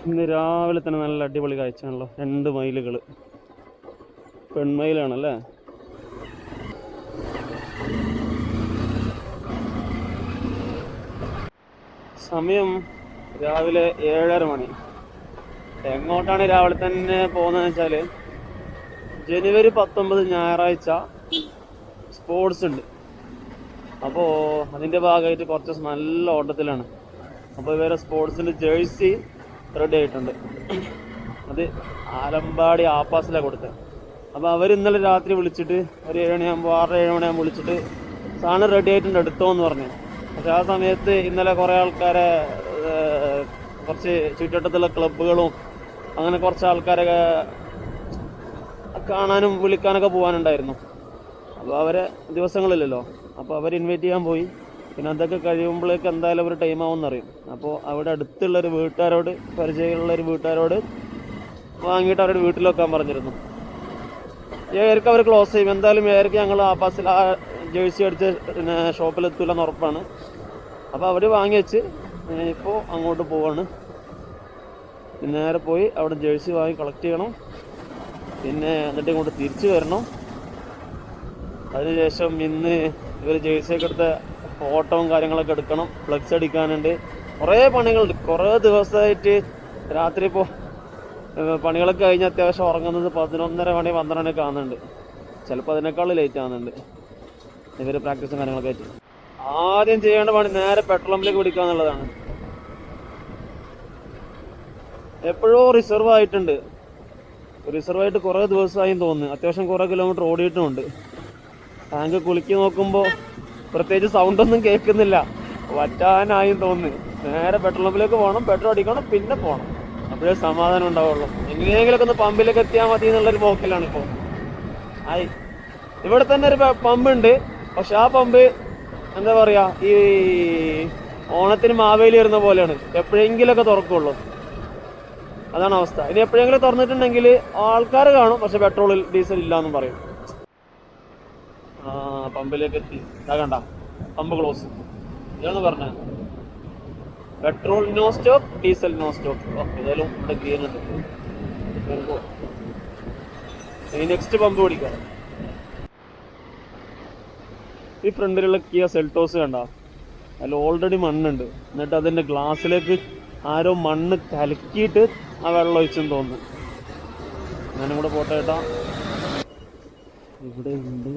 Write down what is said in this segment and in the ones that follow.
ഇന്ന് രാവിലെ തന്നെ നല്ല അടിപൊളി കാഴ്ചയാണല്ലോ. 2 മയിലുകൾ, പെൺമയിലാണല്ലേ. സമയം രാവിലെ 7:30 മണി. എങ്ങോട്ടാണ് രാവിലെ തന്നെ പോകുന്നതെന്ന് വെച്ചാൽ ജനുവരി 19 ഞായറാഴ്ച സ്പോർട്സ് ഉണ്ട്. അപ്പോൾ അതിൻ്റെ ഭാഗമായിട്ട് കുറച്ച് നല്ല ഓട്ടത്തിലാണ്. അപ്പോൾ ഇവരെ സ്പോർട്സിൻ്റെ ജേഴ്സി റെഡി ആയിട്ടുണ്ട്. അത് ആലമ്പാടി ആപ്പാസിലാണ് കൊടുത്തത്. അപ്പോൾ അവർ ഇന്നലെ രാത്രി വിളിച്ചിട്ട് ഒരു 7 മണിയാകുമ്പോൾ 6-7 മണിയാകുമ്പോൾ വിളിച്ചിട്ട് സാധനം റെഡി ആയിട്ടുണ്ട്, എടുത്തോ എന്ന് പറഞ്ഞു. പക്ഷെ ആ സമയത്ത് ഇന്നലെ കുറേ ആൾക്കാരെ, കുറച്ച് ചുറ്റുവട്ടത്തുള്ള ക്ലബ്ബുകളും അങ്ങനെ കുറച്ച് ആൾക്കാരൊക്കെ കാണാനും വിളിക്കാനൊക്കെ പോകാനുണ്ടായിരുന്നു. അപ്പോൾ അവരെ ദിവസങ്ങളില്ലല്ലോ, അപ്പോൾ അവർ ഇൻവൈറ്റ് ചെയ്യാൻ പോയി. പിന്നെ അതൊക്കെ കഴിയുമ്പോഴേക്ക് എന്തായാലും അവർ ടൈം ആവുമെന്നറിയും. അപ്പോൾ അവിടെ അടുത്തുള്ളൊരു വീട്ടുകാരോട്, പരിചയമുള്ളൊരു വീട്ടുകാരോട് വാങ്ങിയിട്ട് അവരുടെ വീട്ടിൽ വെക്കാൻ പറഞ്ഞിരുന്നു. 7:00 അവർ ക്ലോസ് ചെയ്യും. എന്തായാലും 7:00 ഞങ്ങൾ ആപ്പാസിൽ ആ ജേഴ്സി അടിച്ച് പിന്നെ ഷോപ്പിലെത്തൂലെന്ന് ഉറപ്പാണ്. അപ്പോൾ അവർ വാങ്ങി വെച്ച് ഇപ്പോൾ അങ്ങോട്ട് പോവാണ്. പിന്നെ നേരെ പോയി അവിടെ ജേഴ്സി വാങ്ങി കളക്ട് ചെയ്യണം. പിന്നെ എന്നിട്ട് ഇങ്ങോട്ട് തിരിച്ചു വരണം. അതിനുശേഷം ഇന്ന് ഇവർ ജേഴ്സിയൊക്കെ എടുത്ത ഫോട്ടോയും കാര്യങ്ങളൊക്കെ എടുക്കണം. ഫ്ലെക്സ് അടിക്കാനുണ്ട്, കുറേ പണികളുണ്ട്. കുറേ ദിവസമായിട്ട് രാത്രി ഇപ്പോൾ പണികളൊക്കെ കഴിഞ്ഞ് അത്യാവശ്യം ഉറങ്ങുന്നത് 11:30 മണി 12 മണിയൊക്കെ ആകുന്നുണ്ട്. ചിലപ്പോൾ അതിനേക്കാൾ ലേറ്റ് ആകുന്നുണ്ട് ഇവർ പ്രാക്ടീസും കാര്യങ്ങളൊക്കെ ആയിട്ട്. ആദ്യം ചെയ്യേണ്ട പണി നേരെ പെട്രോൾ പമ്പിലേക്ക് പിടിക്കുക എന്നുള്ളതാണ്. എപ്പോഴോ റിസർവ് ആയിട്ടുണ്ട്. റിസർവായിട്ട് കുറേ ദിവസമായി തോന്നുന്നു. അത്യാവശ്യം കുറേ കിലോമീറ്റർ ഓടിയിട്ടുമുണ്ട്. ടാങ്ക് കുലുക്കി നോക്കുമ്പോൾ പ്രത്യേകിച്ച് സൗണ്ടൊന്നും കേൾക്കുന്നില്ല. വറ്റാനായും തോന്നുന്നു. നേരെ പെട്രോൾ പമ്പിലേക്ക് പോകണം, പെട്രോൾ അടിക്കണം, പിന്നെ പോകണം. അപ്പോഴേ സമാധാനം ഉണ്ടാവുള്ളൂ. എങ്ങനെയെങ്കിലൊക്കെ ഒന്ന് പമ്പിലേക്ക് എത്തിയാൽ മതി എന്നുള്ളൊരു പോക്കിലാണ് ഇപ്പോൾ. ആയി ഇവിടെ തന്നെ ഒരു പമ്പുണ്ട്. പക്ഷെ ആ പമ്പ് എന്താ പറയുക, ഈ ഓണത്തിന് മാവേലി വരുന്ന പോലെയാണ്, എപ്പോഴെങ്കിലൊക്കെ തുറക്കുള്ളൂ. അതാണ് അവസ്ഥ. ഇനി എപ്പോഴെങ്കിലും തുറന്നിട്ടുണ്ടെങ്കിൽ ആൾക്കാർ കാണും, പക്ഷെ പെട്രോൾ ഡീസൽ ഇല്ല എന്നും പറയും. പമ്പിലേക്ക് എത്തി. ഇതാ കണ്ട, പമ്പ് ക്ലോസ്. ഇതാണ് പറഞ്ഞത്, petrol no stop, diesel no stop. ഏതായാലും ഇവിടെ ഗ്രീൻ ഉണ്ട്. ഇനി നെക്സ്റ്റ് പമ്പ് പിടിക്കാം. ഈ ഫ്രണ്ടിലുള്ള കിയ സെൽട്ടോസ് കണ്ട, അതിൽ ഓൾറെഡി മണ്ണുണ്ട്. എന്നിട്ട് അതിൻ്റെ ഗ്ലാസ്സിലേക്ക് ആരോ മണ്ണ് കലക്കിയിട്ട് ആ വെള്ളം ഒഴിച്ചെന്ന് തോന്നുന്നു. ഞാനും കൂടെ പോട്ടെ കേട്ടാ. ഇവിടെ ഉണ്ട്.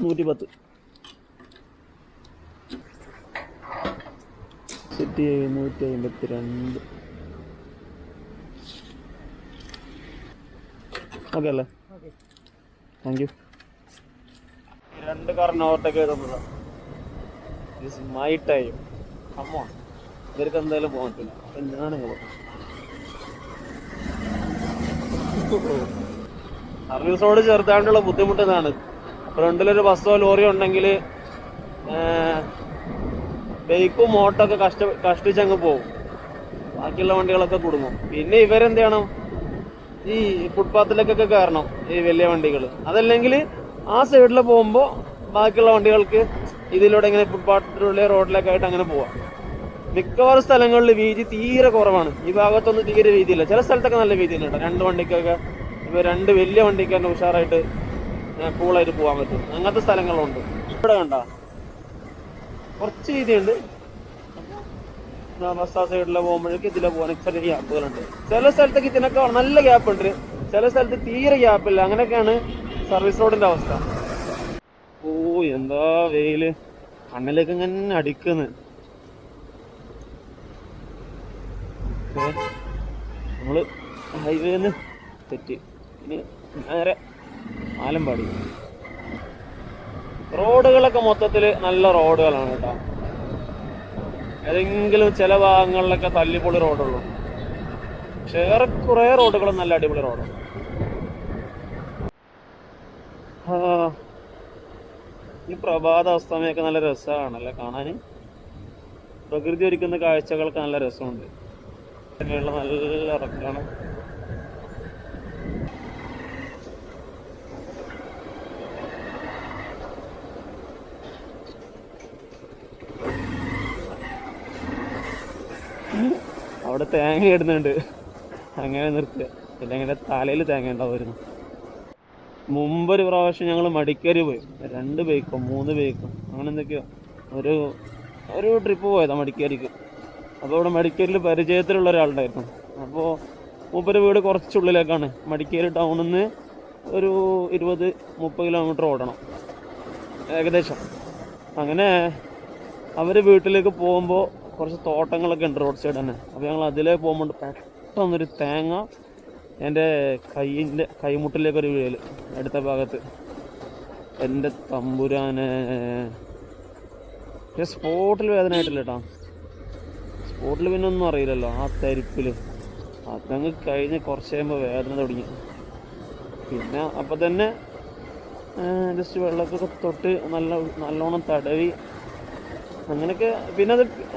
$110 സെറ്റ് 152. ഓക്കെ അല്ലേ? Thank you. 2 കാറിന് ഓവർടേക്ക് ചെയ്തതാണ്. This my time. അമ്മ ഇവർക്ക് എന്തായാലും പോകാൻ പറ്റില്ല. അപ്പം ഞാനങ്ങ് സർവീസ് റോഡ് ചെറുതായിട്ടുള്ള ബുദ്ധിമുട്ട് ഇതാണ്. ഫ്രണ്ടിലൊരു ബസ്സോ ലോറിയോ ഉണ്ടെങ്കിൽ ബൈക്കും മോട്ടൊക്കെ കഷ്ടിച്ചങ്ങ് പോകും. ബാക്കിയുള്ള വണ്ടികളൊക്കെ കുടുങ്ങും. പിന്നെ ഇവരെന്ത് ചെയ്യണം, ഈ ഫുട്പാത്തിലേക്കൊക്കെ കയറണം ഈ വലിയ വണ്ടികൾ. അതല്ലെങ്കിൽ ആ സൈഡിൽ പോകുമ്പോൾ ബാക്കിയുള്ള വണ്ടികൾക്ക് ഇതിലൂടെ ഇങ്ങനെ ഫുട്പാത്തിലുള്ള റോഡിലൊക്കെ ആയിട്ട് അങ്ങനെ പോവാം. മിക്കവാറും സ്ഥലങ്ങളിൽ വീതി തീരെ കുറവാണ്. ഈ ഭാഗത്തൊന്നും തീരെ വീതിയില്ല. ചില സ്ഥലത്തൊക്കെ നല്ല വീതിയുണ്ട്. 2 വണ്ടിക്കൊക്കെ, ഇപ്പോൾ 2 വലിയ വണ്ടിക്ക് തന്നെ ഉഷാറായിട്ട് കൂളായിട്ട് പോകാൻ പറ്റും. അങ്ങനത്തെ സ്ഥലങ്ങളുണ്ട്. ഇവിടെ കണ്ട കുറച്ച് വീതിയുണ്ട്. ബസ് ആ സൈഡിൽ പോകുമ്പോഴേക്ക് ഇതിലെ പോകാൻ ചെറിയ ഗ്യാപ്പുകളുണ്ട്. ചില സ്ഥലത്തേക്ക് ഇതിനൊക്കെ നല്ല ഗ്യാപ്പ് ഉണ്ട്, ചില സ്ഥലത്ത് തീരെ ഗ്യാപ്പില്ല. അങ്ങനെയൊക്കെയാണ് സർവീസ് റോഡിന്റെ അവസ്ഥ. ഓ എന്താ വെയില്, കണ്ണിലേക്ക് ഇങ്ങനെ അടിക്കുന്നു. നമ്മള് ഹൈവേന്ന് തെറ്റി ഇനി നേരെ ആലമ്പാടി. റോഡുകളൊക്കെ മൊത്തത്തിൽ നല്ല റോഡുകളാണ് കേട്ടോ. ഏതെങ്കിലും ചില ഭാഗങ്ങളിലൊക്കെ തല്ലിപ്പൊളി റോഡുള്ളൂ. പക്ഷെ ഏറെക്കുറെ റോഡുകളും നല്ല അടിപൊളി റോഡാണ്. ഈ പ്രഭാത അസ്തമയൊക്കെ നല്ല രസമാണല്ലേ കാണാൻ. പ്രകൃതി ഒരുക്കുന്ന കാഴ്ചകൾക്ക് നല്ല രസമുണ്ട്. നല്ല ഇറക്കാണ്. അവിടെ തേങ്ങ ഇടുന്നുണ്ട്, അങ്ങനെ നിർത്തുക. പിന്നെ അങ്ങനെ തലയിൽ തേങ്ങ ഉണ്ടാവുമായിരുന്നു. മുമ്പൊരു പ്രാവശ്യം ഞങ്ങൾ മടിക്കേരി പോയി, 2 ബൈക്കോ 3 ബൈക്കോ അങ്ങനെ എന്തൊക്കെയോ ഒരു ട്രിപ്പ് പോയതാണ് മടിക്കേരിക്ക്. അപ്പോൾ അവിടെ മടിക്കേരിയിൽ പരിചയത്തിലുള്ള ഒരാളുണ്ടായിരുന്നു. അപ്പോൾ മൂപ്പര് വീട് കുറച്ചുള്ളിലേക്കാണ്, മടിക്കേരി ടൗണിൽ നിന്ന് ഒരു 20-30 കിലോമീറ്റർ ഓടണം ഏകദേശം. അങ്ങനെ അവർ വീട്ടിലേക്ക് പോകുമ്പോൾ കുറച്ച് തോട്ടങ്ങളൊക്കെ ഉണ്ട് റോഡ് സൈഡ് തന്നെ. അപ്പോൾ ഞങ്ങൾ അതിലേക്ക് പോകുമ്പോൾ പെട്ടെന്നൊരു തേങ്ങ എൻ്റെ കൈമുട്ടിലേക്കൊരു വീഴൽ അടുത്ത ഭാഗത്ത്. എൻ്റെ തമ്പുരാനെ, സ്പോട്ടിൽ വേദന ആയിട്ടില്ല കേട്ടോ. സ്പോട്ടിൽ പിന്നെ ഒന്നും അറിയില്ലല്ലോ, ആ തരിപ്പിൽ അതങ്ങ് കഴിഞ്ഞ് കുറച്ച് കഴിയുമ്പോൾ വേദന തുടങ്ങി. പിന്നെ അപ്പം തന്നെ ജസ്റ്റ് വെള്ളമൊക്കെ തൊട്ട് നല്ലോണം തടവി അങ്ങനെയൊക്കെ.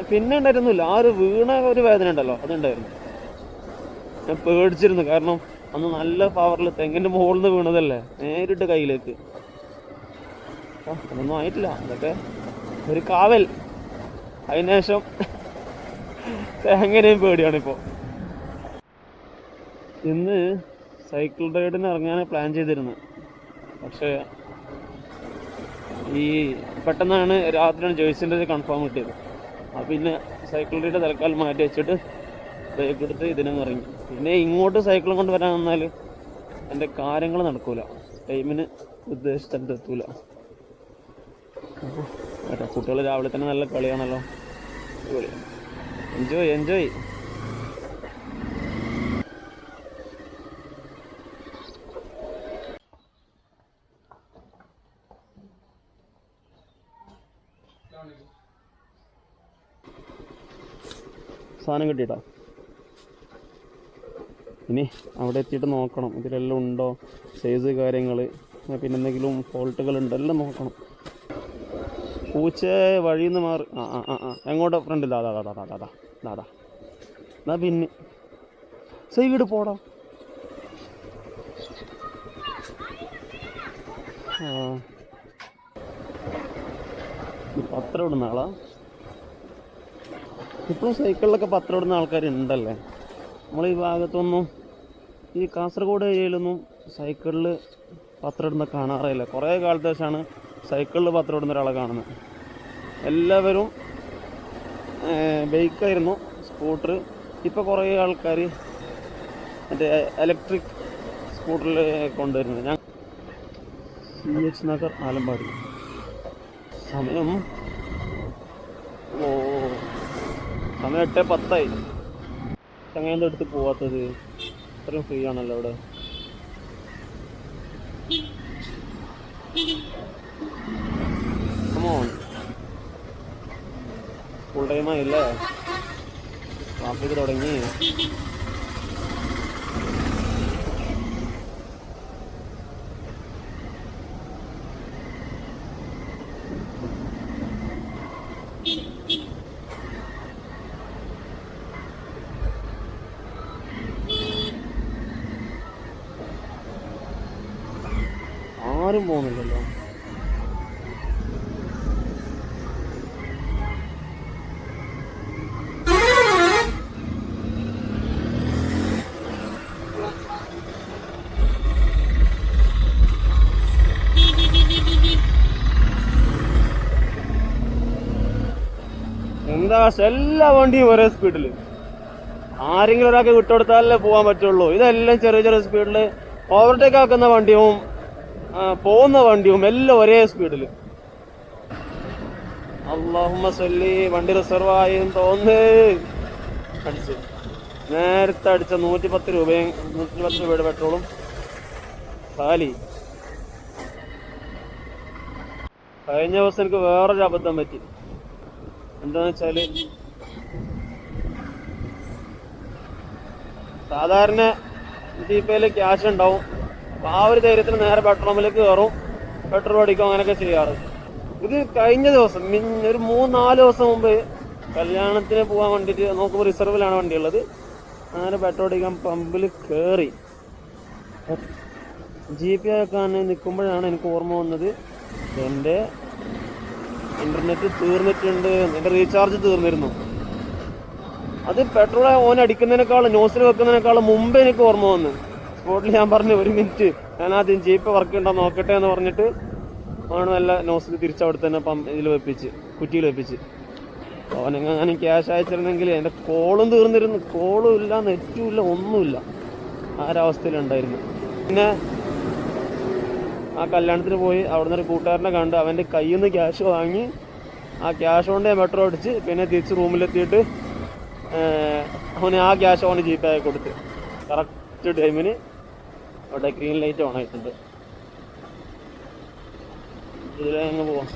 പിന്നെ ഉണ്ടായിരുന്നില്ല, ആ ഒരു വീണ ഒരു വേദന ഉണ്ടല്ലോ, അതുണ്ടായിരുന്നു. ഞാൻ പേടിച്ചിരുന്നു, കാരണം അന്ന് നല്ല പവറിൽ തെങ്ങിൻ്റെ മുകളിൽ നിന്ന് വീണതല്ലേ, നേരിട്ട് കയ്യിലേക്ക്. അതൊന്നും ആയിട്ടില്ല, അതൊക്കെ ഒരു കാവൽ. അതിനുശേഷം എങ്ങനെയും പേടിയാണിപ്പോൾ. ഇന്ന് സൈക്കിൾ റൈഡിന് ഇറങ്ങാൻ പ്ലാൻ ചെയ്തിരുന്നത്, പക്ഷേ ഈ പെട്ടെന്നാണ് രാത്രിയാണ് ജേഴ്സിൻ്റെ കൺഫേം കിട്ടിയത്. അപ്പം പിന്നെ സൈക്കിൾ റൈഡ് തൽക്കാലം മാറ്റി വെച്ചിട്ട് ബൈക്ക് എടുത്ത് ഇതിനൊന്നും ഇറങ്ങി. പിന്നെ ഇങ്ങോട്ട് സൈക്കിളും കൊണ്ട് വരാൻ വന്നാൽ എൻ്റെ കാര്യങ്ങൾ നടക്കൂല, ടൈമിന് ഉദ്ദേശിച്ചിട്ട് എത്തൂല. അപ്പോൾ കുട്ടികൾ രാവിലെ തന്നെ നല്ല കളിയാണല്ലോ, എൻജോയ്. സാധനം കിട്ടിയിട്ടാ. ഇനി അവിടെ എത്തിയിട്ട് നോക്കണം ഇതിലെല്ലാം ഉണ്ടോ സൈസ് കാര്യങ്ങൾ, പിന്നെ എന്തെങ്കിലും ഫോൾട്ടുകൾ ഉണ്ടോ എല്ലാം നോക്കണം. പൂച്ച വഴിയിൽ നിന്ന് മാറി എങ്ങോട്ടോ ഫ്രണ്ടില്ല, അതാ എന്നാ പിന്നെ സൈഡ് പോടാ. പത്രം ഇടുന്ന ആളാ. ഇപ്പോഴും സൈക്കിളിലൊക്കെ പത്രം ഇടുന്ന ആൾക്കാരുണ്ടല്ലേ നമ്മൾ ഈ ഭാഗത്തൊന്നും. ഈ കാസർഗോഡ് ഏരിയയിലൊന്നും സൈക്കിളിൽ പത്രം ഇടുന്ന കാണാറില്ല. കുറേ കാലത്ത് വെച്ചാണ് സൈക്കിളിൽ പത്രം ഇടുന്ന ഒരാളെ കാണുന്നത്. എല്ലാവരും ബൈക്കായിരുന്നു, സ്കൂട്ടർ. ഇപ്പോൾ കുറേ ആൾക്കാർ മറ്റേ ഇലക്ട്രിക് സ്കൂട്ടറിൽ കൊണ്ടുവരുന്നത്. ഞാൻ CH നഗർ ആലമ്പാടി. സമയം 8:10. ചങ്ങായി എടുത്ത് പോവാത്തത്, അത്രയും ഫ്രീ ആണല്ലോ അവിടെ. ഫുൾ ടൈമായില്ലേ, ട്രാഫിക് തുടങ്ങി. ആരും പോകുന്നില്ലല്ലോ. എന്താ എല്ലാ വണ്ടിയും ഒരേ സ്പീഡിൽ. ആരെങ്കിലും ഒരാൾക്ക് വിട്ടുകൊടുത്താലേ പോകാൻ പറ്റുള്ളൂ. ഇതെല്ലാം ചെറിയ ചെറിയ സ്പീഡിൽ ഓവർടേക്ക് ആക്കുന്ന വണ്ടിയും പോകുന്ന വണ്ടിയും എല്ലാം ഒരേ സ്പീഡിൽ. അല്ലാഹുമ്മ സല്ലി. വണ്ടി റിസർവായി തോന്നേ. അടിച്ച് നേരത്തെ അടിച്ച 110 രൂപയുടെ പെട്രോളും കാലി. കഴിഞ്ഞ ദിവസം എനിക്ക് വേറൊരു അബദ്ധം പറ്റി. എന്താന്ന് വെച്ചാല്, സാധാരണ ജീപ്പേല് ക്യാഷ് ഉണ്ടാവും. അപ്പൊ ആ ഒരു ധൈര്യത്തിന് നേരെ പെട്രോൾ പമ്പിലേക്ക് കയറും, പെട്രോൾ അടിക്കും, അങ്ങനെയൊക്കെ ചെയ്യാറ്. ഇത് കഴിഞ്ഞ ദിവസം ഒരു 3-4 ദിവസം മുമ്പ് കല്യാണത്തിന് പോകാൻ വേണ്ടിയിട്ട് നോക്കുമ്പോൾ റിസർവിലാണ് വണ്ടിയുള്ളത്. അങ്ങനെ പെട്രോൾ അടിക്കാൻ പമ്പിൽ കയറി GP ആക്കാൻ നിൽക്കുമ്പോഴാണ് എനിക്ക് ഓർമ്മ വന്നത്, എൻ്റെ ഇൻ്റർനെറ്റ് തീർന്നിട്ടുണ്ട്, എൻ്റെ റീചാർജ് തീർന്നിരുന്നു. അത് പെട്രോൾ ഓൻ അടിക്കുന്നതിനേക്കാളും നോസിൽ വെക്കുന്നതിനേക്കാളും മുമ്പ് എനിക്ക് ഓർമ്മ വന്നു. സ്പോട്ടിൽ ഞാൻ പറഞ്ഞു 1 മിനിറ്റ് ഞാൻ ആദ്യം ജീപ്പ് വർക്ക് ഉണ്ടോ നോക്കട്ടെ എന്ന് പറഞ്ഞിട്ട് ആണ് നല്ല നോസിൽ തിരിച്ചവിടെ തന്നെ ഇതിൽ വെപ്പിച്ച് കുറ്റിയിൽ വെപ്പിച്ച്. അവനെങ്ങനെ ക്യാഷ് അയച്ചിരുന്നെങ്കിൽ എൻ്റെ കോളും തീർന്നിരുന്നു. കോളും ഇല്ല, നെറ്റും ഇല്ല, ഒന്നുമില്ല. ആ ഒരവസ്ഥയിലുണ്ടായിരുന്നു. പിന്നെ ആ കല്യാണത്തിന് പോയി അവിടുന്ന് ഒരു കൂട്ടുകാരനെ കണ്ട് അവൻ്റെ കയ്യിൽ നിന്ന് ക്യാഷ് വാങ്ങി ആ ക്യാഷ് കൊണ്ട് മെട്രോ അടിച്ച് പിന്നെ തിരിച്ച് റൂമിലെത്തിയിട്ട് അവന് ആ ക്യാഷ് അവന് ജീപ്പായി കൊടുത്ത് കറക്റ്റ് ടൈമിന് അവിടെ ഗ്രീൻ ലൈറ്റ് ഓൺ ആയിട്ടുണ്ട്. ഇതിലെ അങ്ങ് പോവാം.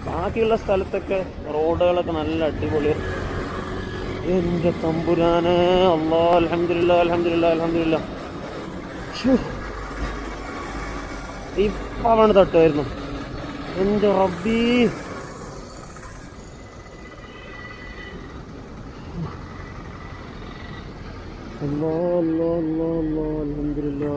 ബാക്കിയുള്ള സ്ഥലത്തൊക്കെ റോഡുകളൊക്കെ നല്ല അടിപൊളിയാണ്. എൻ്റെ തമ്പുരാനെ, അല്ലാഹ്, അൽഹംദുലില്ലാ അൽഹംദുലില്ലാ അൽഹംദുലില്ലാ. ഇപ്പാണ് തട്ടുമായിരുന്നു. എൻ്റെ റബ്ബീ, അല്ലാഹ് അല്ലാഹ് അല്ലാഹ് അല്ലാഹ് അൽഹംദുലില്ലാ.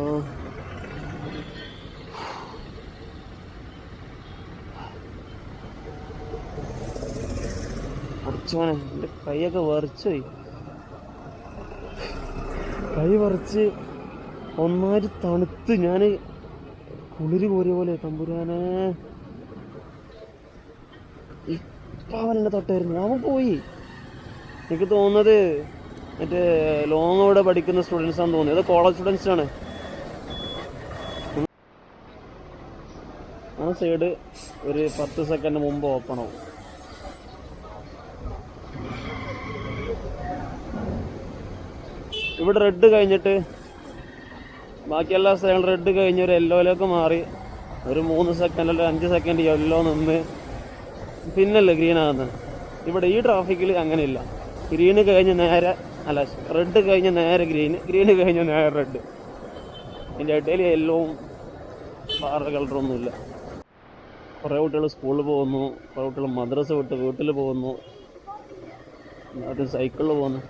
കുറച്ചോനെ എൻ്റെ കൈയൊക്കെ വിറച്ചുപോയി. കൈ വിറച്ച് ഒന്നായിട്ട് തണുത്ത് ഞാൻ കുളിര് കോരിയ പോലെ. തമ്പുരാനെ, ഇപ്പം അവനെന്നെ തൊട്ടായിരുന്നു. അവൻ പോയി. എനിക്ക് തോന്നുന്നത് മറ്റേ ലോങ് അവിടെ പഠിക്കുന്ന സ്റ്റുഡൻസാന്ന് തോന്നുന്നത്. അത് കോളേജ് സ്റ്റുഡൻസാണ്. ആ സൈഡ് ഒരു 10 സെക്കൻഡ് മുമ്പ് ഓപ്പൺ ആവും. ഇവിടെ റെഡ് കഴിഞ്ഞിട്ട് ബാക്കി എല്ലാ സൈഡും റെഡ് കഴിഞ്ഞ് ഒരു യെല്ലോയിലേക്ക് മാറി ഒരു 3 സെക്കൻഡ് അല്ലെങ്കിൽ 5 സെക്കൻഡ് യെല്ലോ നിന്ന് പിന്നല്ലേ ഗ്രീൻ ആകുന്നത്. ഇവിടെ ഈ ട്രാഫിക്കിൽ അങ്ങനെയില്ല. ഗ്രീന് കഴിഞ്ഞ് നേരെ അല്ല, റെഡ് കഴിഞ്ഞ് നേരെ ഗ്രീന്, ഗ്രീന് കഴിഞ്ഞ് നേരെ റെഡ്. ഇതിൻ്റെ ഇടയിൽ യെല്ലോവും വേറെ കളറൊന്നുമില്ല. കുറേ കുട്ടികൾ സ്കൂളിൽ പോകുന്നു, കുറേ കുട്ടികൾ മദ്രസ വിട്ട് വീട്ടിൽ പോകുന്നു, എല്ലാവരും സൈക്കിളിൽ പോകുന്നു.